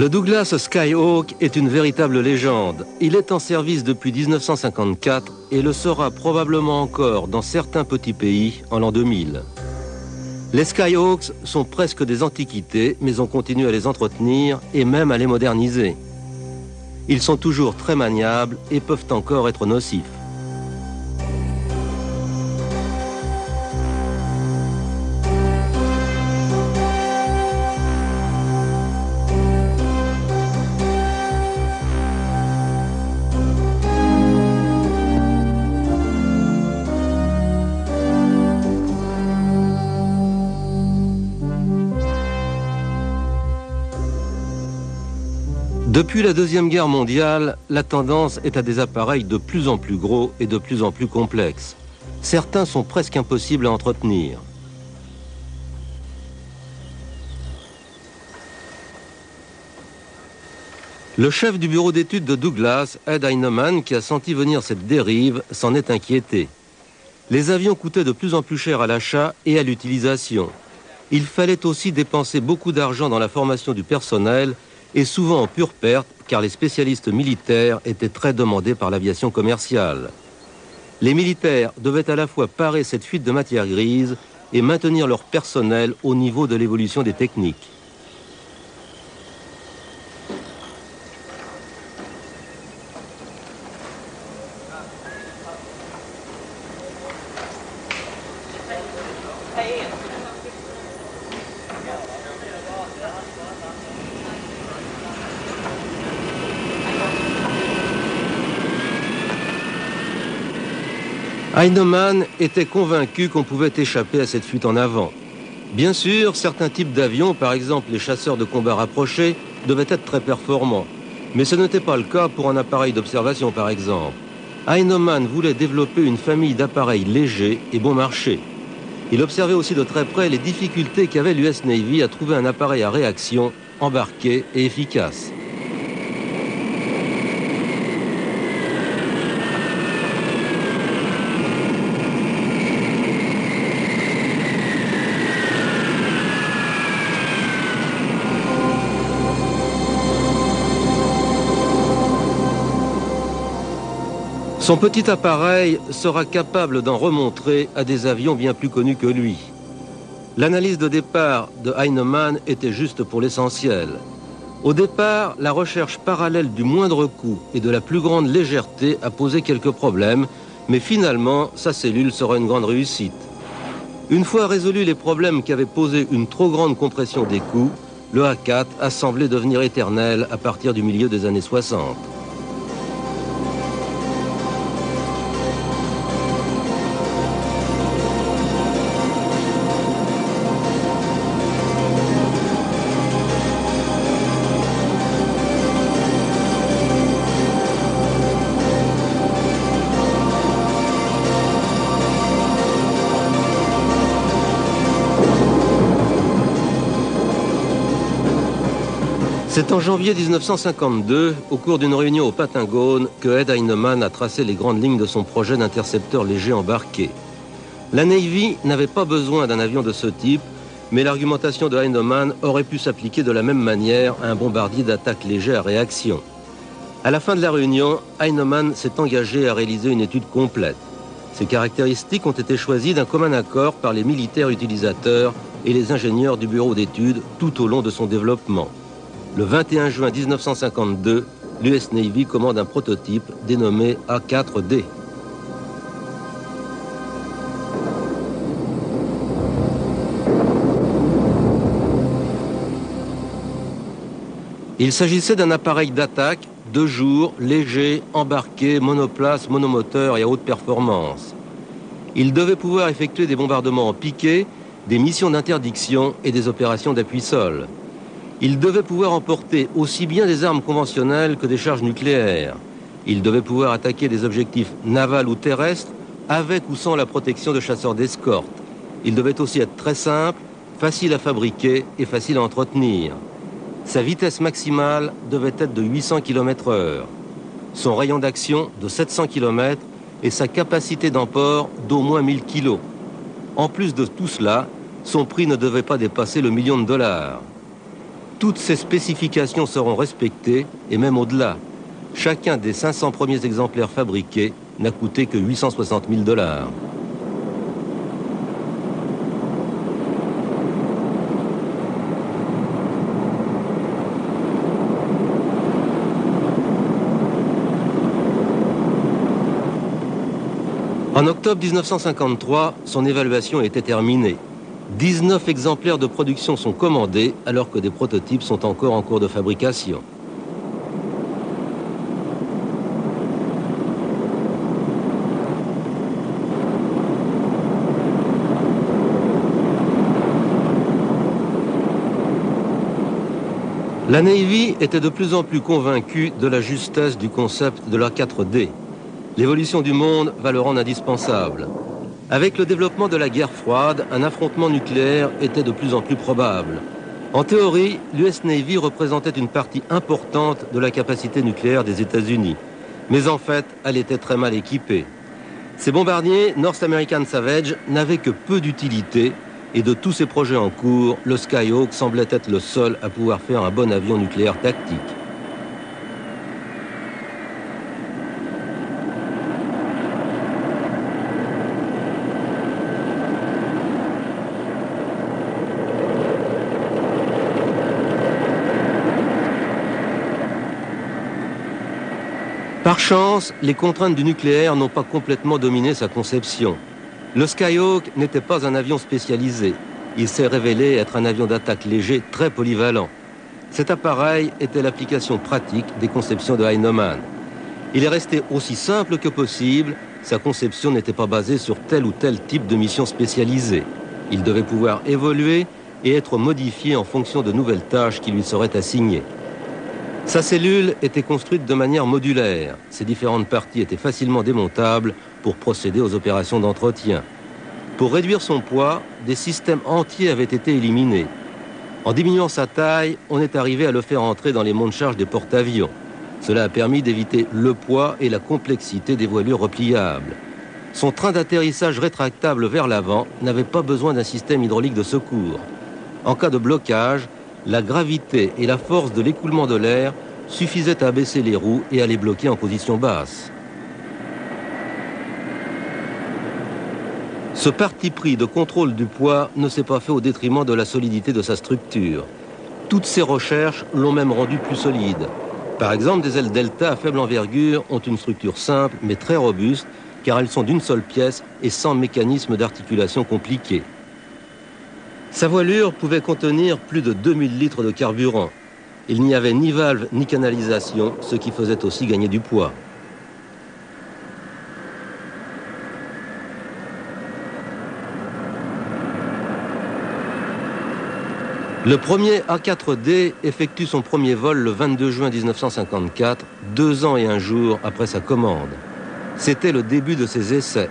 Le Douglas Skyhawk est une véritable légende. Il est en service depuis 1954 et le sera probablement encore dans certains petits pays en l'an 2000. Les Skyhawks sont presque des antiquités, mais on continue à les entretenir et même à les moderniser. Ils sont toujours très maniables et peuvent encore être nocifs. Depuis la Deuxième Guerre mondiale, la tendance est à des appareils de plus en plus gros et de plus en plus complexes. Certains sont presque impossibles à entretenir. Le chef du bureau d'études de Douglas, Ed Heinemann, qui a senti venir cette dérive, s'en est inquiété. Les avions coûtaient de plus en plus cher à l'achat et à l'utilisation. Il fallait aussi dépenser beaucoup d'argent dans la formation du personnel et souvent en pure perte, car les spécialistes militaires étaient très demandés par l'aviation commerciale. Les militaires devaient à la fois parer cette fuite de matière grise et maintenir leur personnel au niveau de l'évolution des techniques. Heinemann était convaincu qu'on pouvait échapper à cette fuite en avant. Bien sûr, certains types d'avions, par exemple les chasseurs de combat rapprochés, devaient être très performants. Mais ce n'était pas le cas pour un appareil d'observation, par exemple. Heinemann voulait développer une famille d'appareils légers et bon marché. Il observait aussi de très près les difficultés qu'avait l'US Navy à trouver un appareil à réaction, embarqué et efficace. Son petit appareil sera capable d'en remontrer à des avions bien plus connus que lui. L'analyse de départ de Heinemann était juste pour l'essentiel. Au départ, la recherche parallèle du moindre coût et de la plus grande légèreté a posé quelques problèmes, mais finalement, sa cellule sera une grande réussite. Une fois résolus les problèmes qu'avait posé une trop grande compression des coûts, le A4 a semblé devenir éternel à partir du milieu des années 60. C'est en janvier 1952, au cours d'une réunion au Pentagone, que Ed Heinemann a tracé les grandes lignes de son projet d'intercepteur léger embarqué. La Navy n'avait pas besoin d'un avion de ce type, mais l'argumentation de Heinemann aurait pu s'appliquer de la même manière à un bombardier d'attaque léger à réaction. À la fin de la réunion, Heinemann s'est engagé à réaliser une étude complète. Ces caractéristiques ont été choisies d'un commun accord par les militaires utilisateurs et les ingénieurs du bureau d'études tout au long de son développement. Le 21 juin 1952, l'US Navy commande un prototype dénommé A4D. Il s'agissait d'un appareil d'attaque de jour, léger, embarqué, monoplace, monomoteur et à haute performance. Il devait pouvoir effectuer des bombardements en piqué, des missions d'interdiction et des opérations d'appui-sol. Il devait pouvoir emporter aussi bien des armes conventionnelles que des charges nucléaires. Il devait pouvoir attaquer des objectifs navals ou terrestres avec ou sans la protection de chasseurs d'escorte. Il devait aussi être très simple, facile à fabriquer et facile à entretenir. Sa vitesse maximale devait être de 800 km/h, son rayon d'action de 700 km et sa capacité d'emport d'au moins 1000 kg. En plus de tout cela, son prix ne devait pas dépasser le $1 000 000. Toutes ces spécifications seront respectées, et même au-delà. Chacun des 500 premiers exemplaires fabriqués n'a coûté que 860 000 $. En octobre 1953, son évaluation était terminée. 19 exemplaires de production sont commandés alors que des prototypes sont encore en cours de fabrication. La Navy était de plus en plus convaincue de la justesse du concept de la 4D. L'évolution du monde va le rendre indispensable. Avec le développement de la guerre froide, un affrontement nucléaire était de plus en plus probable. En théorie, l'US Navy représentait une partie importante de la capacité nucléaire des États-Unis. Mais en fait, elle était très mal équipée. Ces bombardiers North American Savage n'avaient que peu d'utilité, et de tous ces projets en cours, le Skyhawk semblait être le seul à pouvoir faire un bon avion nucléaire tactique. Par chance, les contraintes du nucléaire n'ont pas complètement dominé sa conception. Le Skyhawk n'était pas un avion spécialisé. Il s'est révélé être un avion d'attaque léger très polyvalent. Cet appareil était l'application pratique des conceptions de Heinemann. Il est resté aussi simple que possible. Sa conception n'était pas basée sur tel ou tel type de mission spécialisée. Il devait pouvoir évoluer et être modifié en fonction de nouvelles tâches qui lui seraient assignées. Sa cellule était construite de manière modulaire. Ses différentes parties étaient facilement démontables pour procéder aux opérations d'entretien. Pour réduire son poids, des systèmes entiers avaient été éliminés. En diminuant sa taille, on est arrivé à le faire entrer dans les monts de charge des porte-avions. Cela a permis d'éviter le poids et la complexité des voilures repliables. Son train d'atterrissage rétractable vers l'avant n'avait pas besoin d'un système hydraulique de secours. En cas de blocage, la gravité et la force de l'écoulement de l'air suffisaient à baisser les roues et à les bloquer en position basse. Ce parti pris de contrôle du poids ne s'est pas fait au détriment de la solidité de sa structure. Toutes ces recherches l'ont même rendu plus solide. Par exemple, des ailes Delta à faible envergure ont une structure simple mais très robuste car elles sont d'une seule pièce et sans mécanisme d'articulation compliqué. Sa voilure pouvait contenir plus de 2000 litres de carburant. Il n'y avait ni valve ni canalisation, ce qui faisait aussi gagner du poids. Le premier A4D effectue son premier vol le 22 juin 1954, 2 ans et 1 jour après sa commande. C'était le début de ses essais.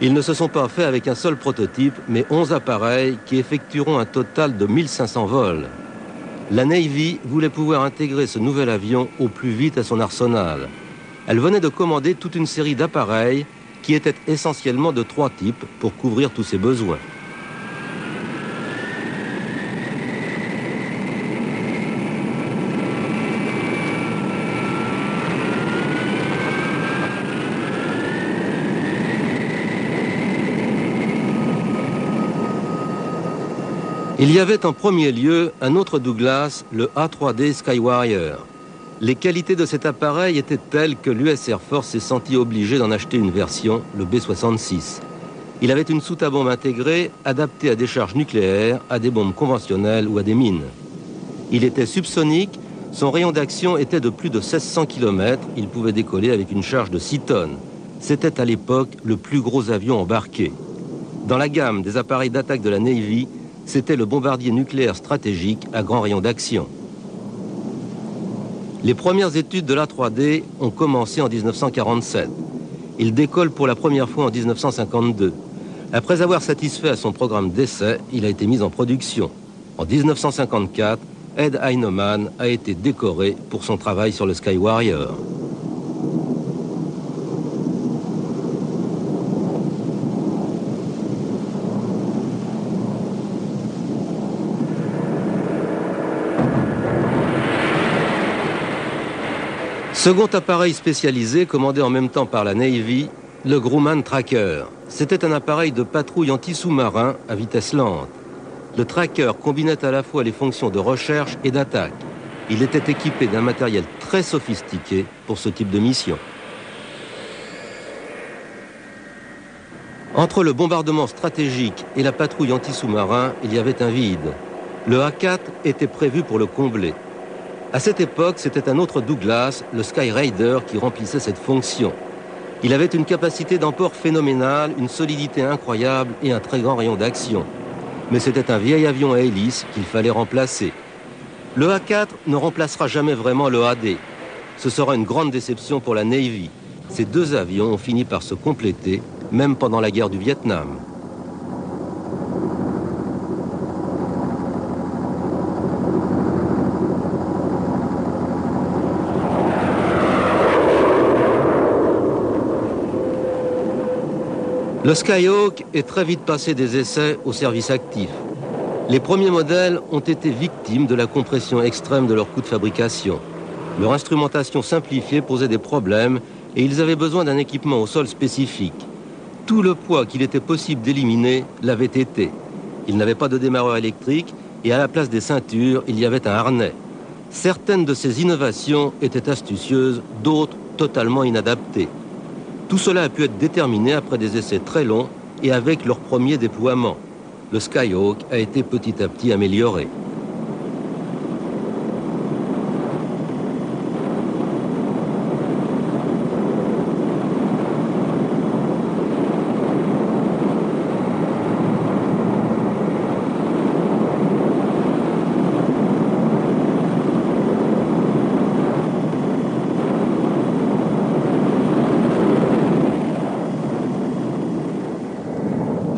Ils ne se sont pas faits avec un seul prototype, mais 11 appareils qui effectueront un total de 1500 vols. La Navy voulait pouvoir intégrer ce nouvel avion au plus vite à son arsenal. Elle venait de commander toute une série d'appareils qui étaient essentiellement de 3 types pour couvrir tous ses besoins. Il y avait en premier lieu un autre Douglas, le A3D Skywarrior. Les qualités de cet appareil étaient telles que l'US Air Force s'est senti obligé d'en acheter une version, le B-66. Il avait une soute à bombe intégrée, adaptée à des charges nucléaires, à des bombes conventionnelles ou à des mines. Il était subsonique, son rayon d'action était de plus de 1600 km, il pouvait décoller avec une charge de 6 tonnes. C'était à l'époque le plus gros avion embarqué. Dans la gamme des appareils d'attaque de la Navy, c'était le bombardier nucléaire stratégique à grand rayon d'action. Les premières études de l'A3D ont commencé en 1947. Il décolle pour la première fois en 1952. Après avoir satisfait à son programme d'essai, il a été mis en production. En 1954, Ed Heinemann a été décoré pour son travail sur le Skywarrior. Second appareil spécialisé commandé en même temps par la Navy, le Grumman Tracker. C'était un appareil de patrouille anti-sous-marin à vitesse lente. Le Tracker combinait à la fois les fonctions de recherche et d'attaque. Il était équipé d'un matériel très sophistiqué pour ce type de mission. Entre le bombardement stratégique et la patrouille anti-sous-marin, il y avait un vide. Le A4 était prévu pour le combler. À cette époque, c'était un autre Douglas, le Sky Raider, qui remplissait cette fonction. Il avait une capacité d'emport phénoménale, une solidité incroyable et un très grand rayon d'action. Mais c'était un vieil avion à hélice qu'il fallait remplacer. Le A4 ne remplacera jamais vraiment le AD. Ce sera une grande déception pour la Navy. Ces deux avions ont fini par se compléter, même pendant la guerre du Vietnam. Le Skyhawk est très vite passé des essais au service actif. Les premiers modèles ont été victimes de la compression extrême de leur coût de fabrication. Leur instrumentation simplifiée posait des problèmes et ils avaient besoin d'un équipement au sol spécifique. Tout le poids qu'il était possible d'éliminer l'avait été. Ils n'avaient pas de démarreur électrique et à la place des ceintures, il y avait un harnais. Certaines de ces innovations étaient astucieuses, d'autres totalement inadaptées. Tout cela a pu être déterminé après des essais très longs et avec leur premier déploiement. Le Skyhawk a été petit à petit amélioré.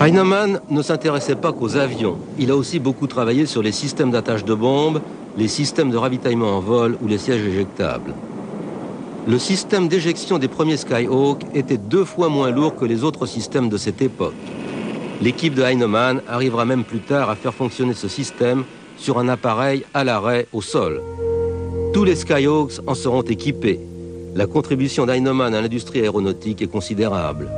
Heinemann ne s'intéressait pas qu'aux avions. Il a aussi beaucoup travaillé sur les systèmes d'attache de bombes, les systèmes de ravitaillement en vol ou les sièges éjectables. Le système d'éjection des premiers Skyhawk était 2 fois moins lourd que les autres systèmes de cette époque. L'équipe de Heinemann arrivera même plus tard à faire fonctionner ce système sur un appareil à l'arrêt au sol. Tous les Skyhawks en seront équipés. La contribution d'Heinemann à l'industrie aéronautique est considérable.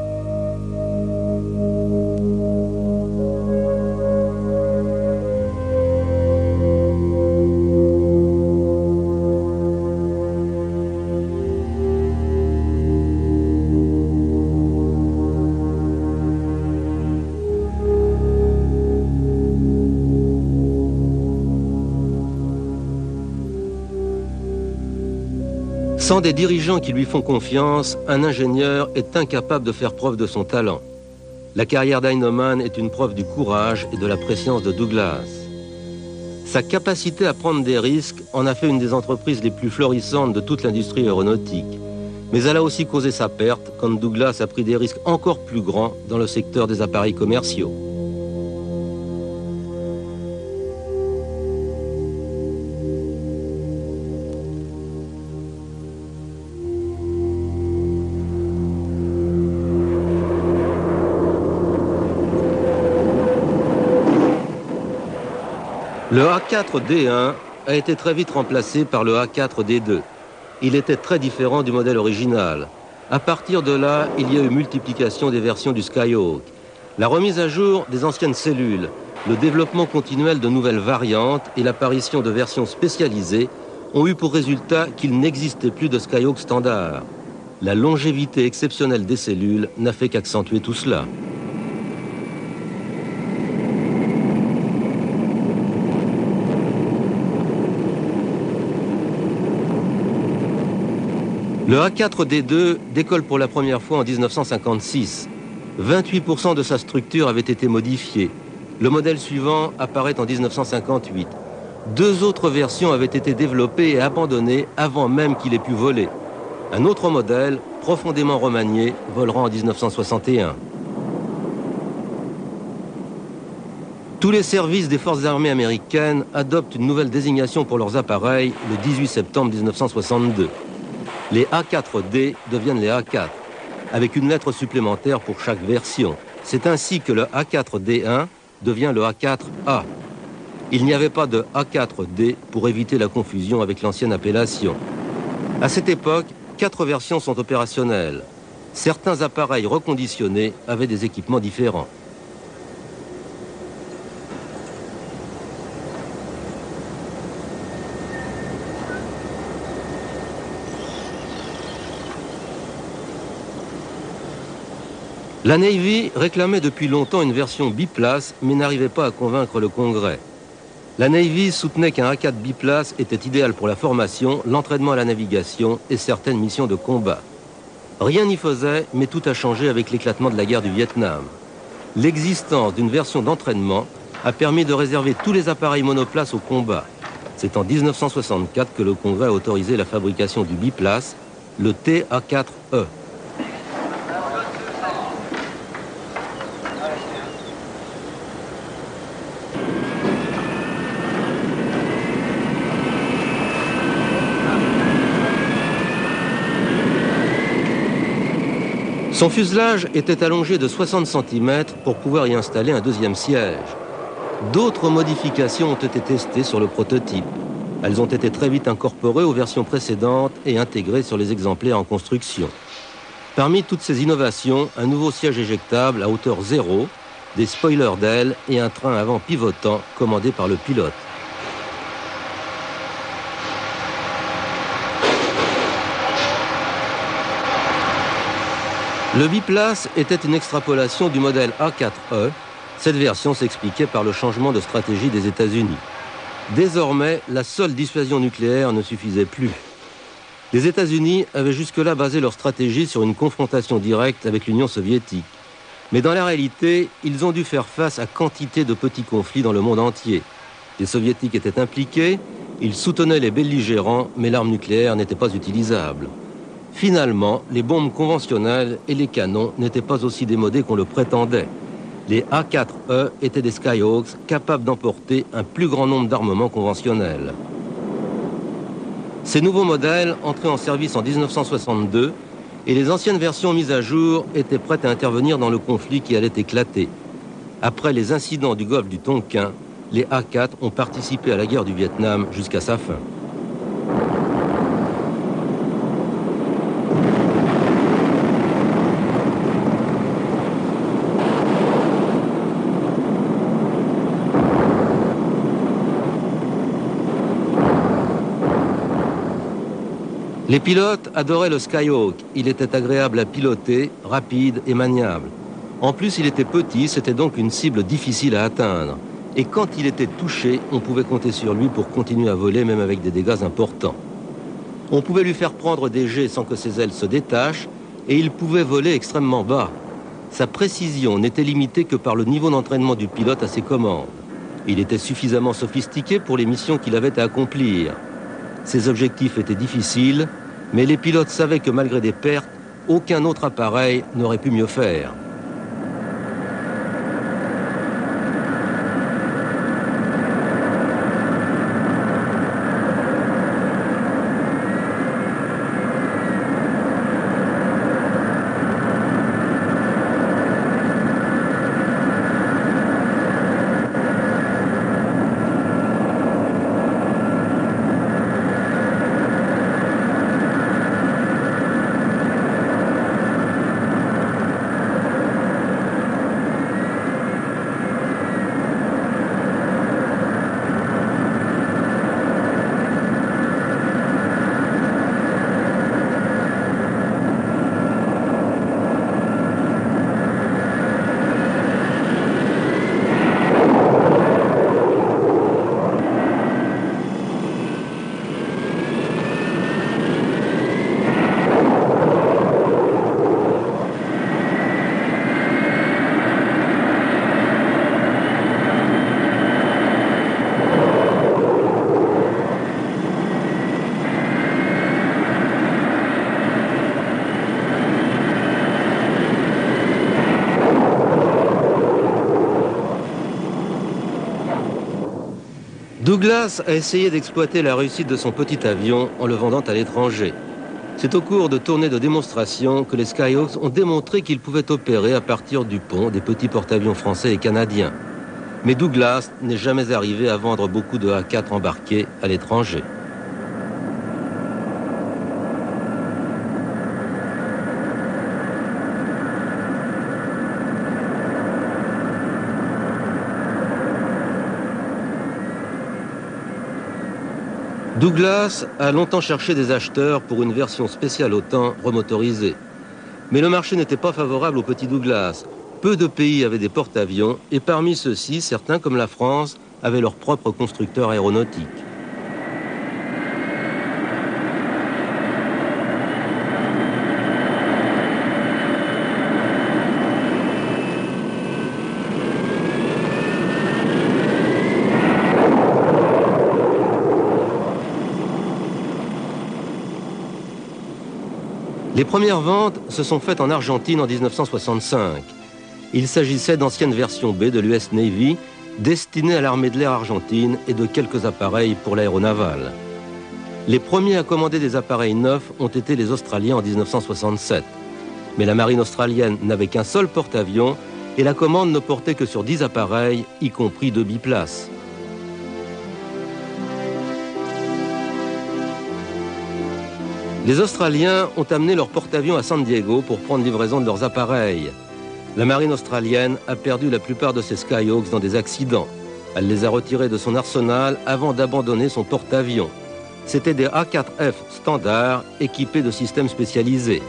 Sans des dirigeants qui lui font confiance, un ingénieur est incapable de faire preuve de son talent. La carrière d'Heinemann est une preuve du courage et de la prescience de Douglas. Sa capacité à prendre des risques en a fait une des entreprises les plus florissantes de toute l'industrie aéronautique. Mais elle a aussi causé sa perte quand Douglas a pris des risques encore plus grands dans le secteur des appareils commerciaux. Le A4D1 a été très vite remplacé par le A4D2. Il était très différent du modèle original. À partir de là, il y a eu multiplication des versions du Skyhawk. La remise à jour des anciennes cellules, le développement continuel de nouvelles variantes et l'apparition de versions spécialisées ont eu pour résultat qu'il n'existait plus de Skyhawk standard. La longévité exceptionnelle des cellules n'a fait qu'accentuer tout cela. Le A4D2 décolle pour la première fois en 1956. 28% de sa structure avait été modifiée. Le modèle suivant apparaît en 1958. 2 autres versions avaient été développées et abandonnées avant même qu'il ait pu voler. Un autre modèle, profondément remanié, volera en 1961. Tous les services des forces armées américaines adoptent une nouvelle désignation pour leurs appareils le 18 septembre 1962. Les A4D deviennent les A4, avec une lettre supplémentaire pour chaque version. C'est ainsi que le A4D1 devient le A4A. Il n'y avait pas de A4D pour éviter la confusion avec l'ancienne appellation. À cette époque, 4 versions sont opérationnelles. Certains appareils reconditionnés avaient des équipements différents. La Navy réclamait depuis longtemps une version biplace, mais n'arrivait pas à convaincre le Congrès. La Navy soutenait qu'un A4 biplace était idéal pour la formation, l'entraînement à la navigation et certaines missions de combat. Rien n'y faisait, mais tout a changé avec l'éclatement de la guerre du Vietnam. L'existence d'une version d'entraînement a permis de réserver tous les appareils monoplaces au combat. C'est en 1964 que le Congrès a autorisé la fabrication du biplace, le TA4E. Son fuselage était allongé de 60 cm pour pouvoir y installer un deuxième siège. D'autres modifications ont été testées sur le prototype. Elles ont été très vite incorporées aux versions précédentes et intégrées sur les exemplaires en construction. Parmi toutes ces innovations, un nouveau siège éjectable à hauteur zéro, des spoilers d'aile et un train avant pivotant commandé par le pilote. Le biplace était une extrapolation du modèle A4E. Cette version s'expliquait par le changement de stratégie des États-Unis. Désormais, la seule dissuasion nucléaire ne suffisait plus. Les États-Unis avaient jusque-là basé leur stratégie sur une confrontation directe avec l'Union soviétique. Mais dans la réalité, ils ont dû faire face à quantité de petits conflits dans le monde entier. Les Soviétiques étaient impliqués, ils soutenaient les belligérants, mais l'arme nucléaire n'était pas utilisable. Finalement, les bombes conventionnelles et les canons n'étaient pas aussi démodés qu'on le prétendait. Les A4E étaient des Skyhawks capables d'emporter un plus grand nombre d'armements conventionnels. Ces nouveaux modèles entraient en service en 1962 et les anciennes versions mises à jour étaient prêtes à intervenir dans le conflit qui allait éclater. Après les incidents du golfe du Tonkin, les A4 ont participé à la guerre du Vietnam jusqu'à sa fin. Les pilotes adoraient le Skyhawk. Il était agréable à piloter, rapide et maniable. En plus, il était petit, c'était donc une cible difficile à atteindre. Et quand il était touché, on pouvait compter sur lui pour continuer à voler, même avec des dégâts importants. On pouvait lui faire prendre des jets sans que ses ailes se détachent, et il pouvait voler extrêmement bas. Sa précision n'était limitée que par le niveau d'entraînement du pilote à ses commandes. Il était suffisamment sophistiqué pour les missions qu'il avait à accomplir. Ses objectifs étaient difficiles, mais les pilotes savaient que malgré des pertes, aucun autre appareil n'aurait pu mieux faire. Douglas a essayé d'exploiter la réussite de son petit avion en le vendant à l'étranger. C'est au cours de tournées de démonstration que les Skyhawks ont démontré qu'ils pouvaient opérer à partir du pont des petits porte-avions français et canadiens. Mais Douglas n'est jamais arrivé à vendre beaucoup de A4 embarqués à l'étranger. Douglas a longtemps cherché des acheteurs pour une version spéciale OTAN remotorisée. Mais le marché n'était pas favorable au petit Douglas. Peu de pays avaient des porte-avions et parmi ceux-ci, certains comme la France avaient leur propre constructeur aéronautique. Les premières ventes se sont faites en Argentine en 1965. Il s'agissait d'anciennes versions B de l'US Navy destinées à l'armée de l'air argentine et de quelques appareils pour l'aéronavale. Les premiers à commander des appareils neufs ont été les Australiens en 1967. Mais la marine australienne n'avait qu'un seul porte-avions et la commande ne portait que sur 10 appareils, y compris 2 biplaces. Les Australiens ont amené leur porte-avions à San Diego pour prendre livraison de leurs appareils. La marine australienne a perdu la plupart de ses Skyhawks dans des accidents. Elle les a retirés de son arsenal avant d'abandonner son porte-avions. C'étaient des A4F standards équipés de systèmes spécialisés.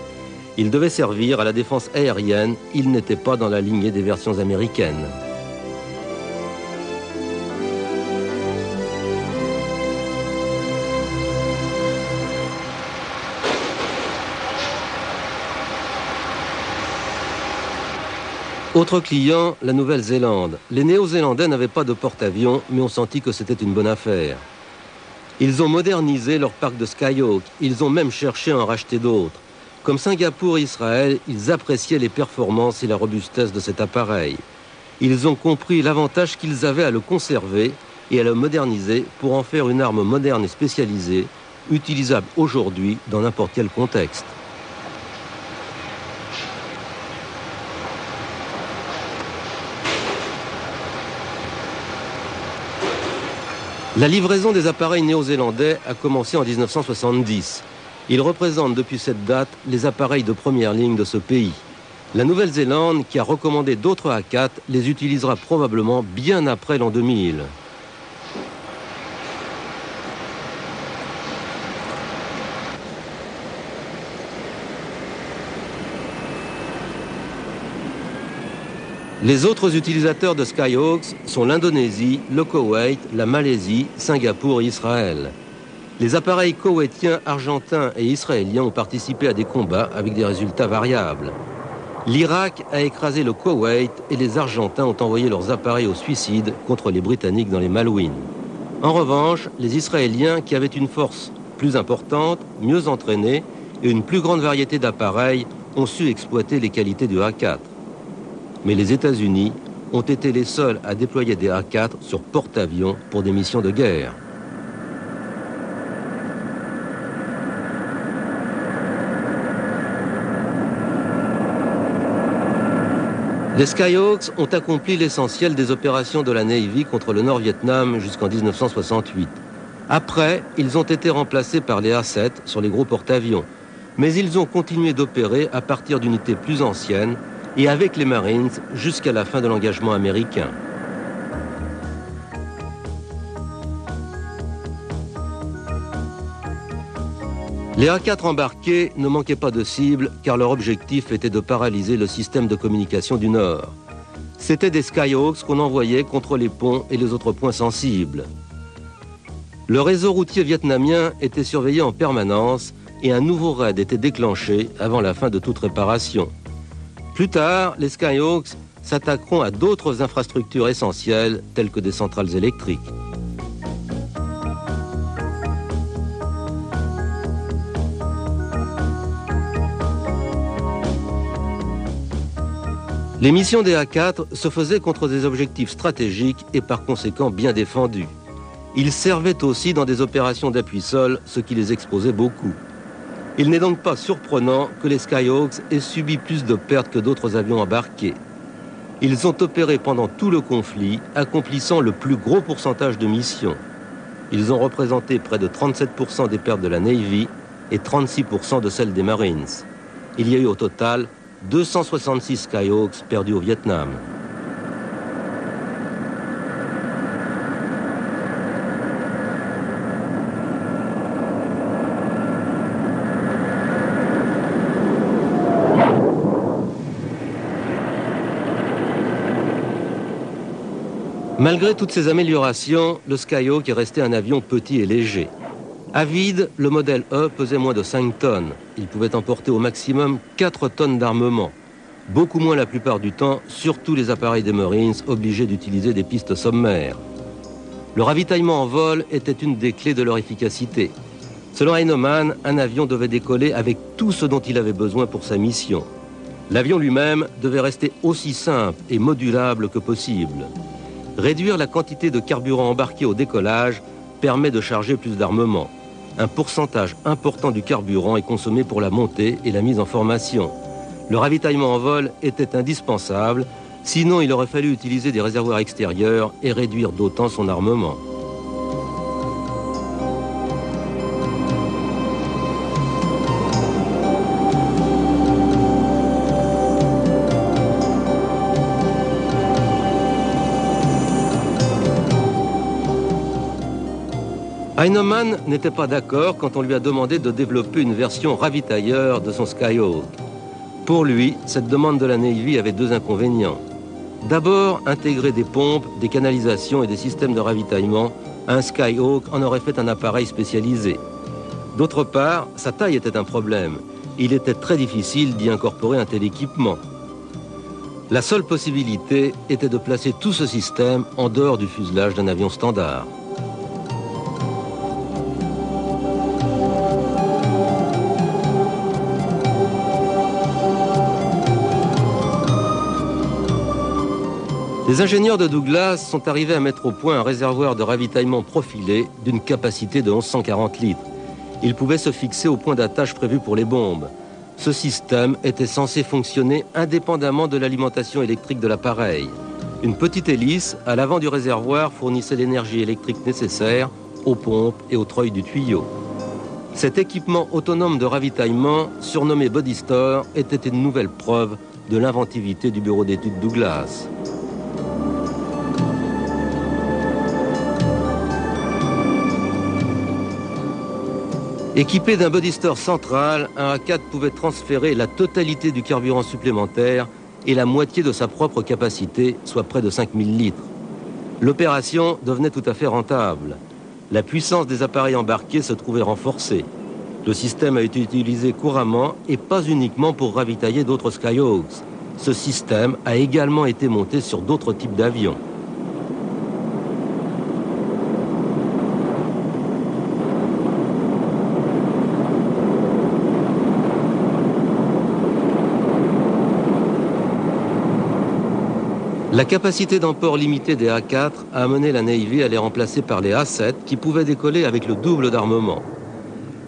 Ils devaient servir à la défense aérienne, ils n'étaient pas dans la lignée des versions américaines. Autre client, la Nouvelle-Zélande. Les Néo-Zélandais n'avaient pas de porte-avions, mais ont senti que c'était une bonne affaire. Ils ont modernisé leur parc de Skyhawk. Ils ont même cherché à en racheter d'autres. Comme Singapour et Israël, ils appréciaient les performances et la robustesse de cet appareil. Ils ont compris l'avantage qu'ils avaient à le conserver et à le moderniser pour en faire une arme moderne et spécialisée, utilisable aujourd'hui dans n'importe quel contexte. La livraison des appareils néo-zélandais a commencé en 1970. Ils représentent depuis cette date les appareils de première ligne de ce pays. La Nouvelle-Zélande, qui a recommandé d'autres A4, les utilisera probablement bien après l'an 2000. Les autres utilisateurs de Skyhawks sont l'Indonésie, le Koweït, la Malaisie, Singapour et Israël. Les appareils koweïtiens, argentins et israéliens ont participé à des combats avec des résultats variables. L'Irak a écrasé le Koweït et les Argentins ont envoyé leurs appareils au suicide contre les Britanniques dans les Malouines. En revanche, les Israéliens, qui avaient une force plus importante, mieux entraînée et une plus grande variété d'appareils, ont su exploiter les qualités du A4. Mais les États-Unis ont été les seuls à déployer des A4 sur porte-avions pour des missions de guerre. Les Skyhawks ont accompli l'essentiel des opérations de la Navy contre le Nord-Vietnam jusqu'en 1968. Après, ils ont été remplacés par les A7 sur les gros porte-avions. Mais ils ont continué d'opérer à partir d'unités plus anciennes et avec les Marines jusqu'à la fin de l'engagement américain. Les A4 embarqués ne manquaient pas de cible car leur objectif était de paralyser le système de communication du Nord. C'étaient des Skyhawks qu'on envoyait contre les ponts et les autres points sensibles. Le réseau routier vietnamien était surveillé en permanence et un nouveau raid était déclenché avant la fin de toute réparation. Plus tard, les Skyhawks s'attaqueront à d'autres infrastructures essentielles telles que des centrales électriques. Les missions des A4 se faisaient contre des objectifs stratégiques et par conséquent bien défendus. Ils servaient aussi dans des opérations d'appui-sol, ce qui les exposait beaucoup. Il n'est donc pas surprenant que les Skyhawks aient subi plus de pertes que d'autres avions embarqués. Ils ont opéré pendant tout le conflit, accomplissant le plus gros pourcentage de missions. Ils ont représenté près de 37% des pertes de la Navy et 36% de celles des Marines. Il y a eu au total 266 Skyhawks perdus au Vietnam. Malgré toutes ces améliorations, le Skyhawk est resté un avion petit et léger. À vide, le modèle E pesait moins de 5 tonnes. Il pouvait emporter au maximum 4 tonnes d'armement. Beaucoup moins la plupart du temps, surtout les appareils des Marines obligés d'utiliser des pistes sommaires. Le ravitaillement en vol était une des clés de leur efficacité. Selon Heinemann, un avion devait décoller avec tout ce dont il avait besoin pour sa mission. L'avion lui-même devait rester aussi simple et modulable que possible. Réduire la quantité de carburant embarqué au décollage permet de charger plus d'armement. Un pourcentage important du carburant est consommé pour la montée et la mise en formation. Le ravitaillement en vol était indispensable, sinon il aurait fallu utiliser des réservoirs extérieurs et réduire d'autant son armement. Heinemann n'était pas d'accord quand on lui a demandé de développer une version ravitailleur de son Skyhawk. Pour lui, cette demande de la Navy avait deux inconvénients. D'abord, intégrer des pompes, des canalisations et des systèmes de ravitaillement, un Skyhawk en aurait fait un appareil spécialisé. D'autre part, sa taille était un problème. Il était très difficile d'y incorporer un tel équipement. La seule possibilité était de placer tout ce système en dehors du fuselage d'un avion standard. Les ingénieurs de Douglas sont arrivés à mettre au point un réservoir de ravitaillement profilé d'une capacité de 1140 litres. Il pouvait se fixer au point d'attache prévu pour les bombes. Ce système était censé fonctionner indépendamment de l'alimentation électrique de l'appareil. Une petite hélice à l'avant du réservoir fournissait l'énergie électrique nécessaire aux pompes et aux treuils du tuyau. Cet équipement autonome de ravitaillement, surnommé Body Store, était une nouvelle preuve de l'inventivité du bureau d'études Douglas. Équipé d'un body store central, un A4 pouvait transférer la totalité du carburant supplémentaire et la moitié de sa propre capacité, soit près de 5000 litres. L'opération devenait tout à fait rentable. La puissance des appareils embarqués se trouvait renforcée. Le système a été utilisé couramment et pas uniquement pour ravitailler d'autres Skyhawks. Ce système a également été monté sur d'autres types d'avions. La capacité d'emport limitée des A4 a amené la Navy à les remplacer par les A7 qui pouvaient décoller avec le double d'armement.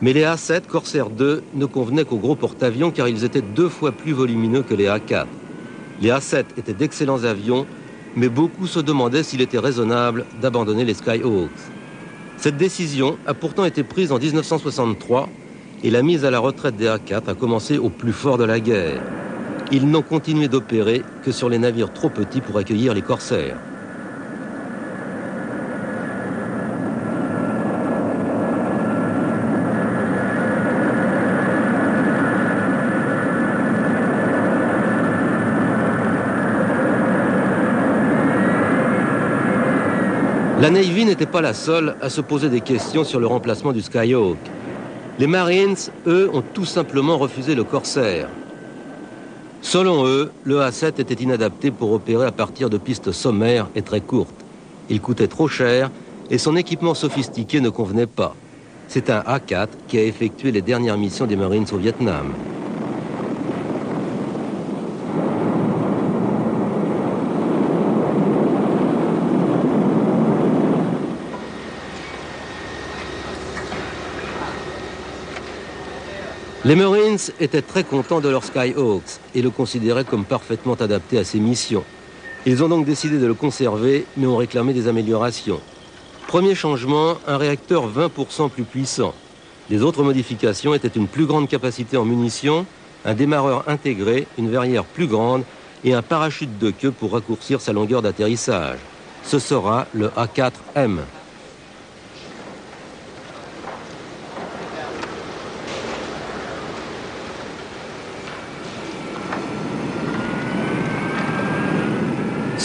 Mais les A7 Corsair 2 ne convenaient qu'aux gros porte-avions car ils étaient 2 fois plus volumineux que les A4. Les A7 étaient d'excellents avions, mais beaucoup se demandaient s'il était raisonnable d'abandonner les Skyhawks. Cette décision a pourtant été prise en 1963 et la mise à la retraite des A4 a commencé au plus fort de la guerre. Ils n'ont continué d'opérer que sur les navires trop petits pour accueillir les corsaires. La Navy n'était pas la seule à se poser des questions sur le remplacement du Skyhawk. Les Marines, eux, ont tout simplement refusé le Corsair. Selon eux, le A7 était inadapté pour opérer à partir de pistes sommaires et très courtes. Il coûtait trop cher et son équipement sophistiqué ne convenait pas. C'est un A4 qui a effectué les dernières missions des Marines au Vietnam. Les Marines étaient très contents de leur Skyhawks et le considéraient comme parfaitement adapté à ces missions. Ils ont donc décidé de le conserver, mais ont réclamé des améliorations. Premier changement, un réacteur 20% plus puissant. Les autres modifications étaient une plus grande capacité en munitions, un démarreur intégré, une verrière plus grande et un parachute de queue pour raccourcir sa longueur d'atterrissage. Ce sera le A4M.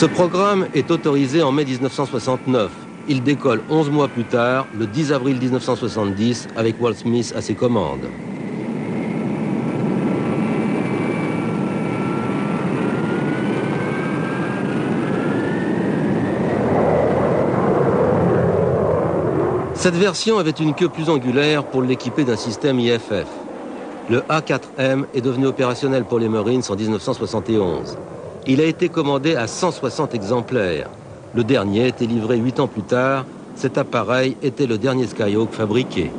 Ce programme est autorisé en mai 1969. Il décolle 11 mois plus tard, le 10 avril 1970, avec Walt Smith à ses commandes. Cette version avait une queue plus angulaire pour l'équiper d'un système IFF. Le A4M est devenu opérationnel pour les Marines en 1971. Il a été commandé à 160 exemplaires. Le dernier était livré 8 ans plus tard. Cet appareil était le dernier Skyhawk fabriqué.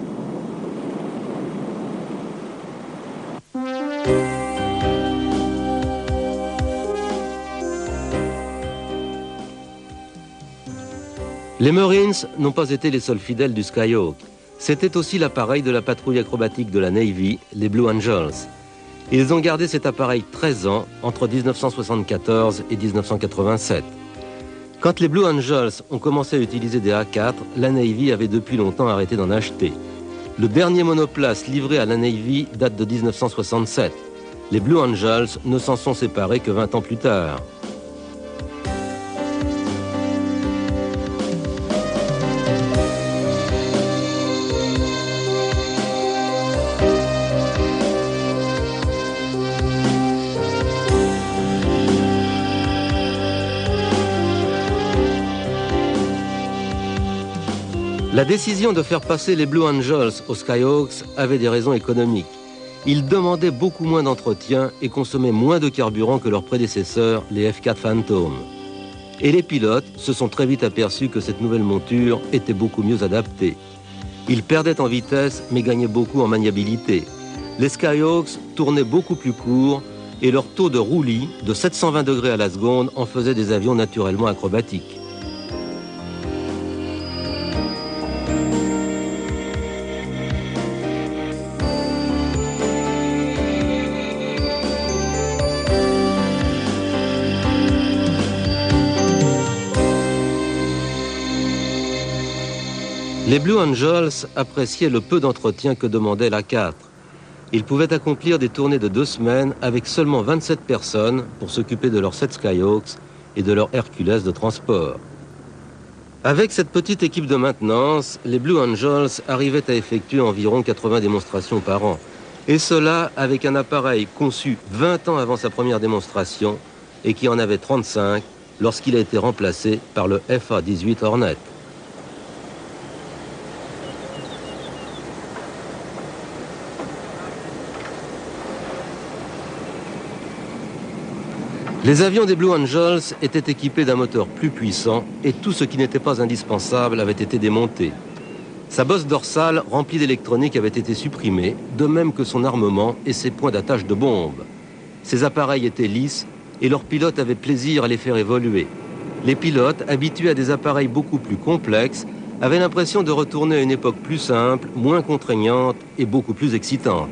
Les Marines n'ont pas été les seuls fidèles du Skyhawk. C'était aussi l'appareil de la patrouille acrobatique de la Navy, les Blue Angels. Ils ont gardé cet appareil 13 ans, entre 1974 et 1987. Quand les Blue Angels ont commencé à utiliser des A4, la Navy avait depuis longtemps arrêté d'en acheter. Le dernier monoplace livré à la Navy date de 1967. Les Blue Angels ne s'en sont séparés que 20 ans plus tard. La décision de faire passer les Blue Angels aux Skyhawks avait des raisons économiques. Ils demandaient beaucoup moins d'entretien et consommaient moins de carburant que leurs prédécesseurs, les F4 Phantom. Et les pilotes se sont très vite aperçus que cette nouvelle monture était beaucoup mieux adaptée. Ils perdaient en vitesse mais gagnaient beaucoup en maniabilité. Les Skyhawks tournaient beaucoup plus court et leur taux de roulis de 720 degrés à la seconde en faisait des avions naturellement acrobatiques. Les Blue Angels appréciaient le peu d'entretien que demandait l'A4. Ils pouvaient accomplir des tournées de 2 semaines avec seulement 27 personnes pour s'occuper de leurs 7 Skyhawks et de leur Hercules de transport. Avec cette petite équipe de maintenance, les Blue Angels arrivaient à effectuer environ 80 démonstrations par an. Et cela avec un appareil conçu 20 ans avant sa première démonstration et qui en avait 35 lorsqu'il a été remplacé par le FA-18 Hornet. Les avions des Blue Angels étaient équipés d'un moteur plus puissant et tout ce qui n'était pas indispensable avait été démonté. Sa bosse dorsale remplie d'électronique avait été supprimée, de même que son armement et ses points d'attache de bombes. Ces appareils étaient lisses et leurs pilotes avaient plaisir à les faire évoluer. Les pilotes, habitués à des appareils beaucoup plus complexes, avaient l'impression de retourner à une époque plus simple, moins contraignante et beaucoup plus excitante.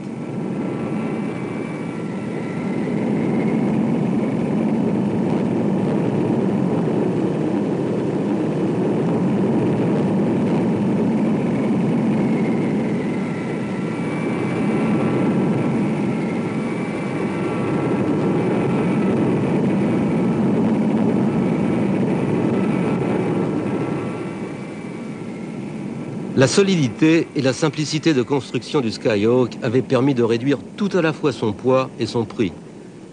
La solidité et la simplicité de construction du Skyhawk avaient permis de réduire tout à la fois son poids et son prix.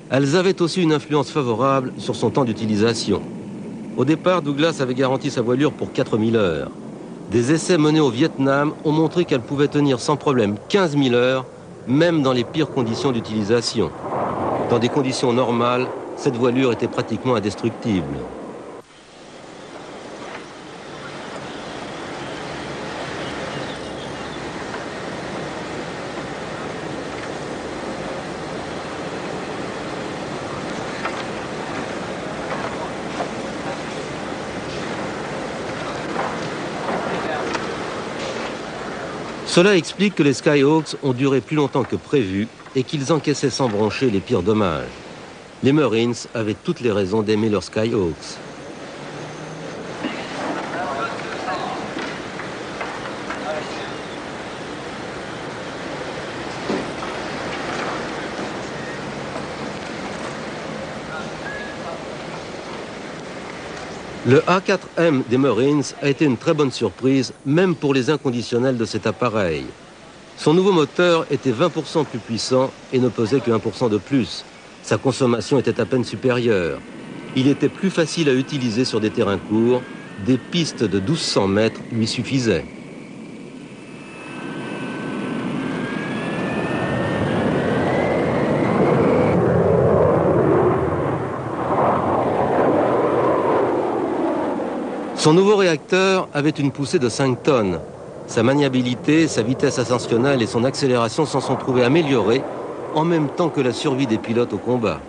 Elles avaient aussi une influence favorable sur son temps d'utilisation. Au départ, Douglas avait garanti sa voilure pour 4000 heures. Des essais menés au Vietnam ont montré qu'elle pouvait tenir sans problème 15 000 heures, même dans les pires conditions d'utilisation. Dans des conditions normales, cette voilure était pratiquement indestructible. Cela explique que les Skyhawks ont duré plus longtemps que prévu et qu'ils encaissaient sans broncher les pires dommages. Les Marines avaient toutes les raisons d'aimer leurs Skyhawks. Le A4M des Marines a été une très bonne surprise, même pour les inconditionnels de cet appareil. Son nouveau moteur était 20% plus puissant et ne pesait que 1% de plus. Sa consommation était à peine supérieure. Il était plus facile à utiliser sur des terrains courts. Des pistes de 1200 mètres lui suffisaient. Son nouveau réacteur avait une poussée de 5 tonnes. Sa maniabilité, sa vitesse ascensionnelle et son accélération s'en sont trouvées améliorées en même temps que la survie des pilotes au combat.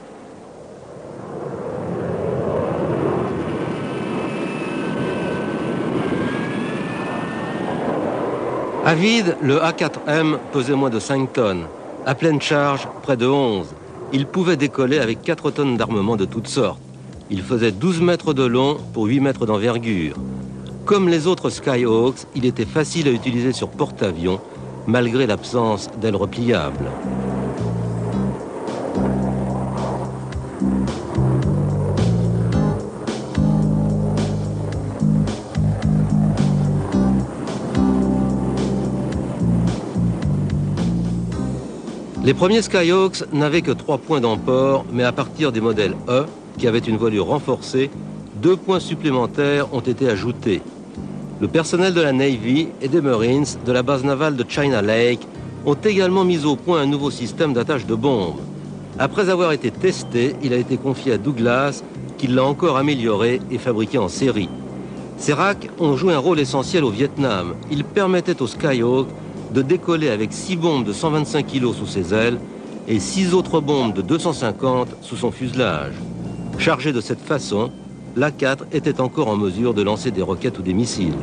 À vide, le A4M pesait moins de 5 tonnes. À pleine charge, près de 11. Il pouvait décoller avec 4 tonnes d'armement de toutes sortes. Il faisait 12 mètres de long pour 8 mètres d'envergure. Comme les autres Skyhawks, il était facile à utiliser sur porte-avions, malgré l'absence d'ailes repliables. Les premiers Skyhawks n'avaient que 3 points d'emport, mais à partir des modèles E, qui avaient une voilure renforcée, 2 points supplémentaires ont été ajoutés. Le personnel de la Navy et des Marines de la base navale de China Lake ont également mis au point un nouveau système d'attache de bombes. Après avoir été testé, il a été confié à Douglas, qui l'a encore amélioré et fabriqué en série. Ces racks ont joué un rôle essentiel au Vietnam. Ils permettaient aux Skyhawk de décoller avec 6 bombes de 125 kg sous ses ailes et 6 autres bombes de 250 sous son fuselage. Chargé de cette façon, l'A4 était encore en mesure de lancer des roquettes ou des missiles.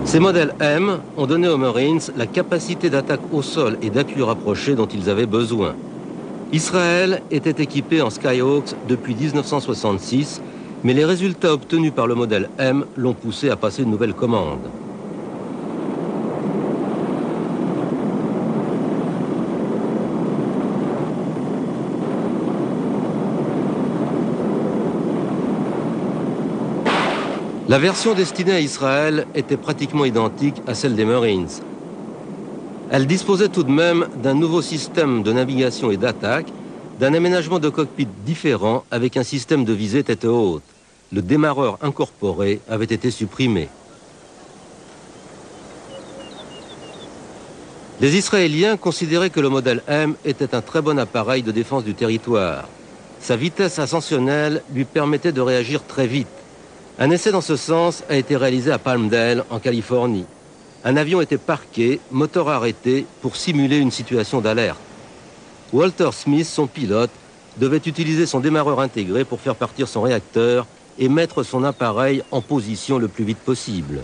Ces modèles M ont donné aux Marines la capacité d'attaque au sol et d'appui rapproché dont ils avaient besoin. Israël était équipé en Skyhawks depuis 1966, mais les résultats obtenus par le modèle M l'ont poussé à passer une nouvelle commande. La version destinée à Israël était pratiquement identique à celle des Marines. Elle disposait tout de même d'un nouveau système de navigation et d'attaque, d'un aménagement de cockpit différent avec un système de visée tête haute. Le démarreur incorporé avait été supprimé. Les Israéliens considéraient que le modèle M était un très bon appareil de défense du territoire. Sa vitesse ascensionnelle lui permettait de réagir très vite. Un essai dans ce sens a été réalisé à Palmdale, en Californie. Un avion était parqué, moteur arrêté, pour simuler une situation d'alerte. Walter Smith, son pilote, devait utiliser son démarreur intégré pour faire partir son réacteur et mettre son appareil en position le plus vite possible.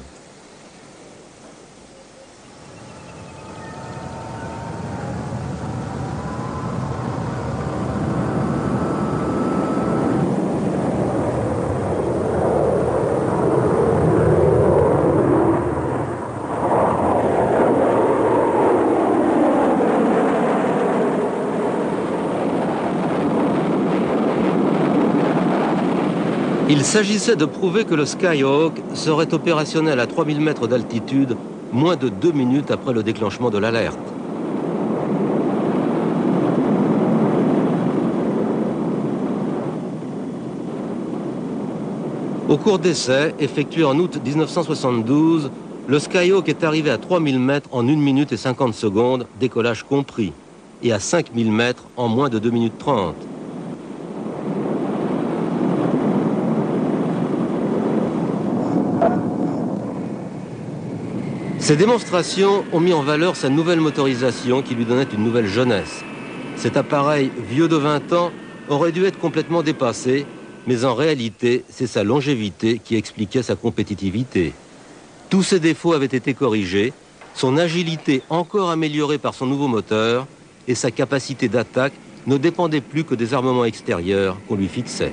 Il s'agissait de prouver que le Skyhawk serait opérationnel à 3000 mètres d'altitude moins de 2 minutes après le déclenchement de l'alerte. Au cours d'essais, effectués en août 1972, le Skyhawk est arrivé à 3000 mètres en 1 minute et 50 secondes, décollage compris, et à 5000 mètres en moins de 2 minutes 30. Ces démonstrations ont mis en valeur sa nouvelle motorisation qui lui donnait une nouvelle jeunesse. Cet appareil vieux de 20 ans aurait dû être complètement dépassé, mais en réalité, c'est sa longévité qui expliquait sa compétitivité. Tous ses défauts avaient été corrigés, son agilité encore améliorée par son nouveau moteur et sa capacité d'attaque ne dépendaient plus que des armements extérieurs qu'on lui fixait.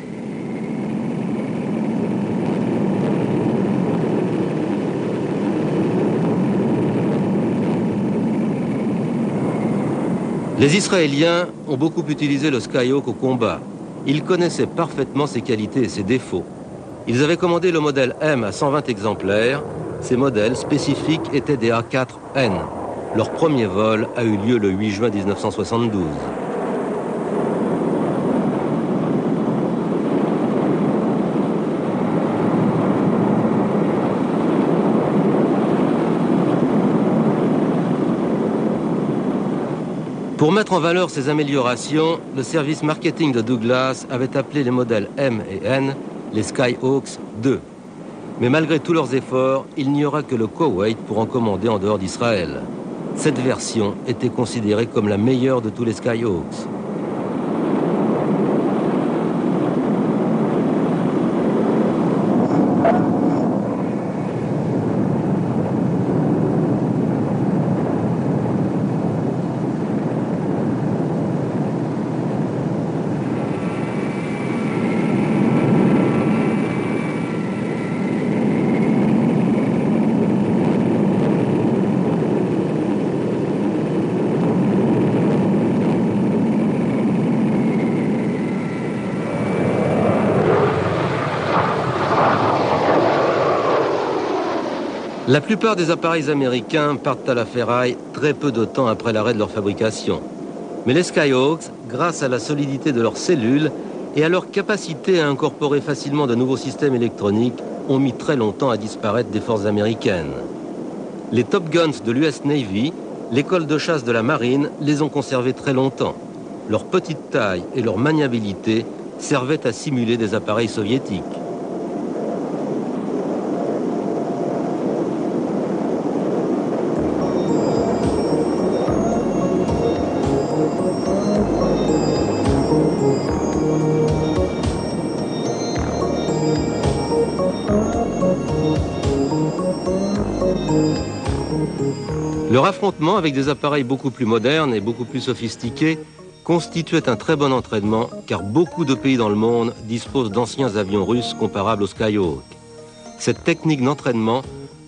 Les Israéliens ont beaucoup utilisé le Skyhawk au combat. Ils connaissaient parfaitement ses qualités et ses défauts. Ils avaient commandé le modèle M à 120 exemplaires. Ces modèles spécifiques étaient des A4N. Leur premier vol a eu lieu le 8 juin 1972. Pour mettre en valeur ces améliorations, le service marketing de Douglas avait appelé les modèles M et N les Skyhawks 2. Mais malgré tous leurs efforts, il n'y aura que le Koweït pour en commander en dehors d'Israël. Cette version était considérée comme la meilleure de tous les Skyhawks. La plupart des appareils américains partent à la ferraille très peu de temps après l'arrêt de leur fabrication. Mais les Skyhawks, grâce à la solidité de leurs cellules et à leur capacité à incorporer facilement de nouveaux systèmes électroniques, ont mis très longtemps à disparaître des forces américaines. Les Top Guns de l'US Navy, l'école de chasse de la marine, les ont conservés très longtemps. Leur petite taille et leur maniabilité servaient à simuler des appareils soviétiques. Leur affrontement avec des appareils beaucoup plus modernes et beaucoup plus sophistiqués constituait un très bon entraînement car beaucoup de pays dans le monde disposent d'anciens avions russes comparables aux Skyhawk. Cette technique d'entraînement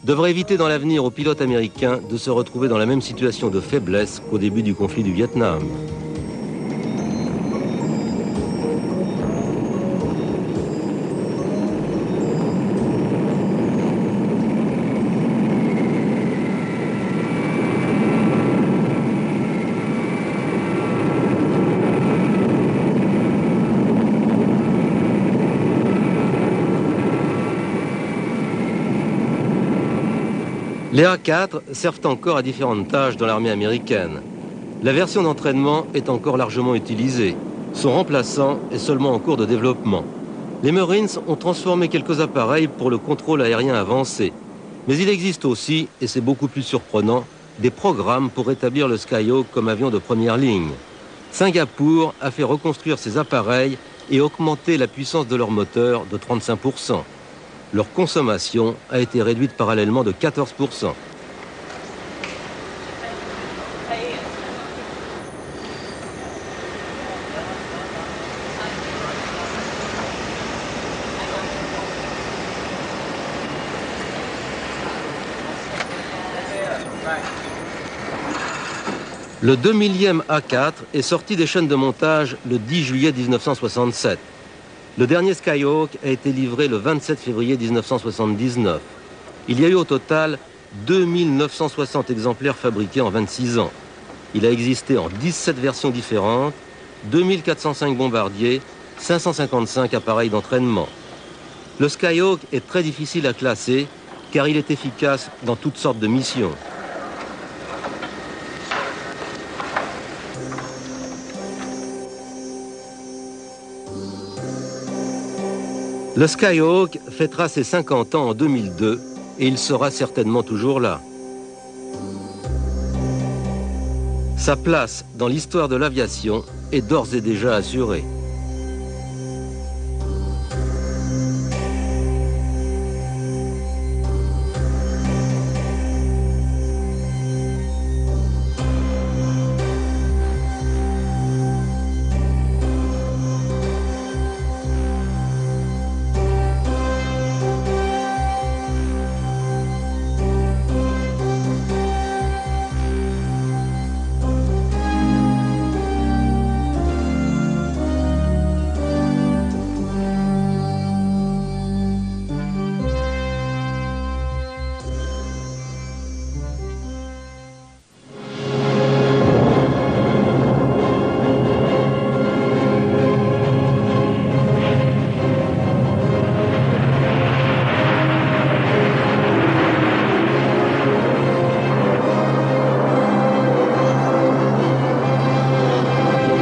devrait éviter dans l'avenir aux pilotes américains de se retrouver dans la même situation de faiblesse qu'au début du conflit du Vietnam. Les A4 servent encore à différentes tâches dans l'armée américaine. La version d'entraînement est encore largement utilisée. Son remplaçant est seulement en cours de développement. Les Marines ont transformé quelques appareils pour le contrôle aérien avancé. Mais il existe aussi, et c'est beaucoup plus surprenant, des programmes pour établir le Skyhawk comme avion de première ligne. Singapour a fait reconstruire ces appareils et augmenter la puissance de leur moteur de 35%. Leur consommation a été réduite parallèlement de 14%. Le 2 millième A4 est sorti des chaînes de montage le 10 juillet 1967. Le dernier Skyhawk a été livré le 27 février 1979. Il y a eu au total 2960 exemplaires fabriqués en 26 ans. Il a existé en 17 versions différentes, 2405 bombardiers, 555 appareils d'entraînement. Le Skyhawk est très difficile à classer car il est efficace dans toutes sortes de missions. Le Skyhawk fêtera ses 50 ans en 2002 et il sera certainement toujours là. Sa place dans l'histoire de l'aviation est d'ores et déjà assurée.